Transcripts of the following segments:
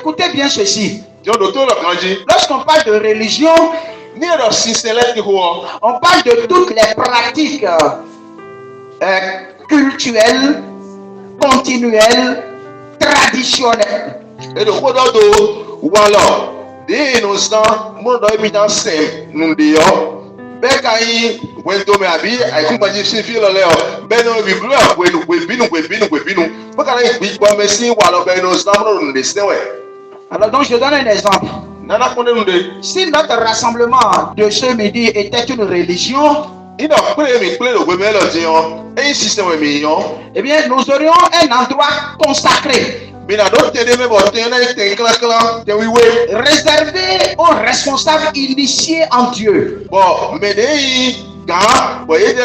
Écoutez bien ceci. Dieu docteur le grandi. Lorsqu'on parle de religion, Ni le sincère qui voit. on parle de toutes les pratiques cultuelles, continuelles, traditionnelles. Et de quoi d'autre ou alors des innocents mon doit être dans sem nous dio. Ben kai wento me abi ai compagnie se fi lo leo. Ben no bi blu a we binu. Ba kana bi kwa mesi wa lo ben no samro nous de Alors donc je donne un exemple. Nana konde nous de. Si notre rassemblement de ce midi était une religion, Il a pris mes clés de remède et un système mignon. eh bien nous aurions un endroit consacré, Mais la d'autres t'aider même réservé aux responsables initiés en Dieu. bon, mais des gars, vous voyez,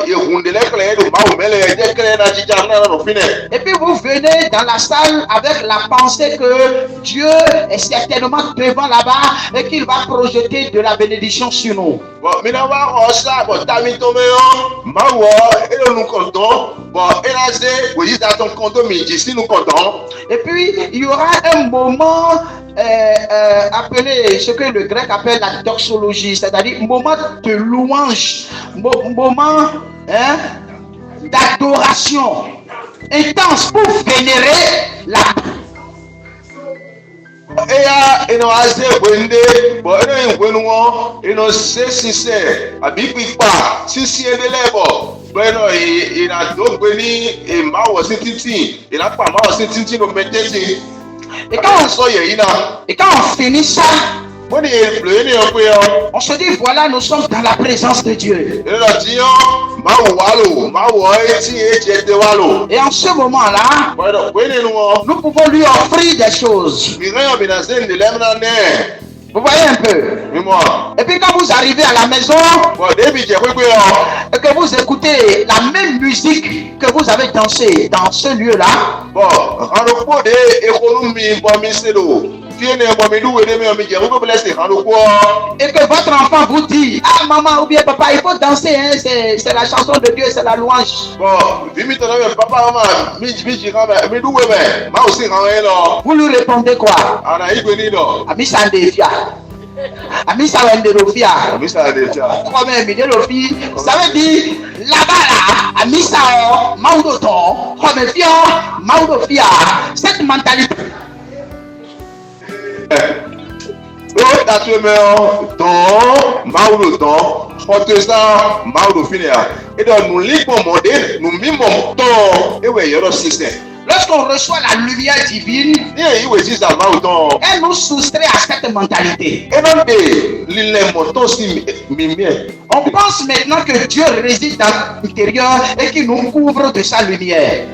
il roule les clés de ma ou les clés de Et puis vous venez dans la salle avec la pensée que Dieu est certainement devant là-bas et qu'il va projeter de la bénédiction sur nous. bon, mais là, ça, bon, t'as mis tombé, ma ou, et nous comptons, bon, et là, c'est, vous dites à ton compte, mais ici, nous comptons. Et puis il y aura un moment appelé ce que le grec appelle la doxologie, c'est-à-dire moment de louange, moment d'adoration intense pour vénérer la. Et nous avons bon, et nous c'est sincère, à pas, si c'est de l'ébor. Bueno, il a donc venu et ma was titi, il a pas ma was titi no metezi. Et quand on finit ça, Bon, il est bleu, il est bleu. on se dit voilà, nous sommes dans la présence de Dieu. Et là, tiens, ma walo, ma waiti et de walo. Et en ce moment-là, Bueno, nous pouvons lui offrir des choses. Vous voyez un peu. Et puis quand vous arrivez à la maison et que vous écoutez la même musique que vous avez dansé dans ce lieu-là, et que votre enfant vous dit, ah maman ou bien papa, il faut danser, hein, c'est la chanson de Dieu, c'est la louange. Vous lui répondez quoi? Amisa Ndefia. Amisa Wenderofia. Ça veut dire là-bas là, Amisa Maudoton, Homefia, Maudofia. Cette mentalité. Lorsqu'on reçoit la lumière divine, elle nous soustrait à cette mentalité. On pense maintenant que Dieu réside dans l'intérieur et qu'il nous couvre de sa lumière.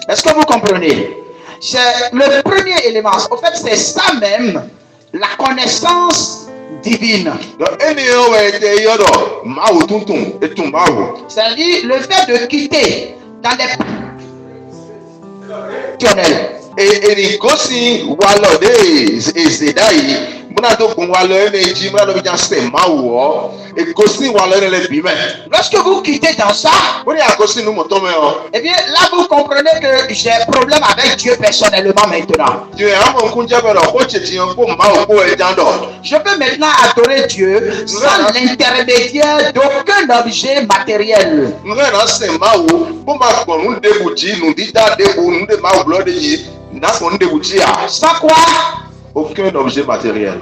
Est-ce que vous comprenez? C'est le premier élément. En fait, c'est ça même, la connaissance divine. C'est-à-dire le fait de quitter dans les lorsque vous quittez dans ça, eh bien là vous comprenez que j'ai un problème avec Dieu personnellement maintenant. Je peux maintenant adorer Dieu sans l'intermédiaire d'aucun objet matériel. Sans quoi? Aucun objet matériel.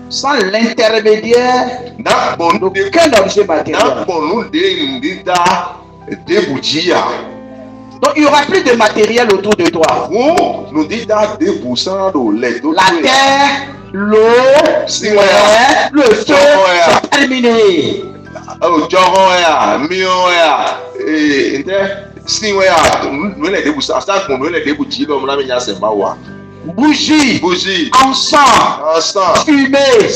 Sans l'intermédiaire d'aucun objet matériel. Donc il n'y aura plus de matériel autour de toi. La terre, l'eau, le feu, c'est terminé. Bougie, encens, fumée,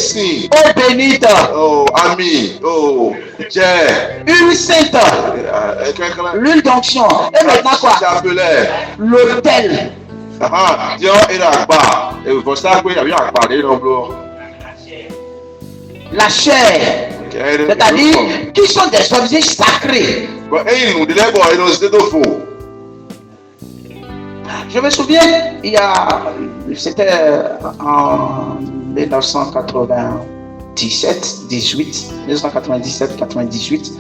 eau bénite, huile sainte, l'huile d'onction. Et maintenant quoi? L'autel. La chair. C'est-à-dire qui sont des objets sacrés. Je me souviens, c'était en 1997-98.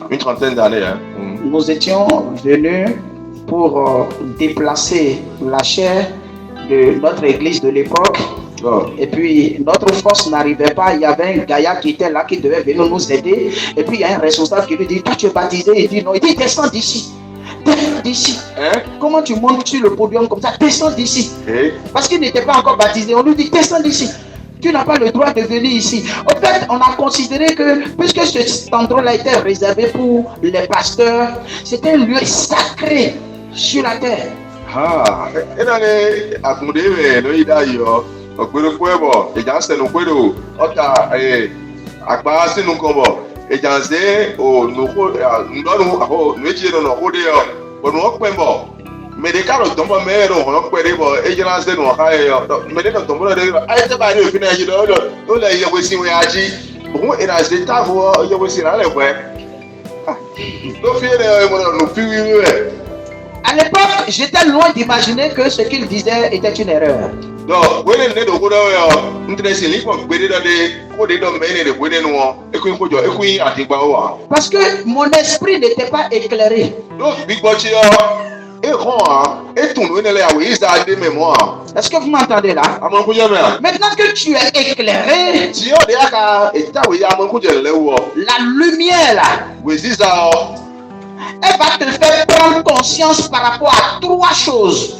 Une trentaine d'années. Nous étions venus pour déplacer la chaire de notre église de l'époque. Et puis notre force n'arrivait pas. Il y avait un gaillard qui était là, qui devait venir nous aider. Et puis il y a un responsable qui lui dit: toi tu es baptisé? Il dit non. Il dit: descends d'ici. Descends d'ici. Comment tu montes sur le podium comme ça? Descends d'ici. Parce qu'il n'était pas encore baptisé. On lui dit: descends d'ici. Tu n'as pas le droit de venir ici. En fait, on a considéré que, puisque cet endroit-là était réservé pour les pasteurs, c'était un lieu sacré sur la terre. Mais des cas de tombe mère, on a pris et j'en ai non mais des tombe là, elle pas de finir de là, il y a aussi un agi. Bon, et là c'est ta voix, il y a aussi là les ouais. Donc nous plus. À l'époque, j'étais loin d'imaginer que ce qu'il disait était une erreur. Donc, vous avez des gens qui parce que mon esprit n'était pas éclairé. Est-ce que vous m'entendez là? Maintenant que tu es éclairé, la lumière là, elle va te faire prendre conscience par rapport à trois choses.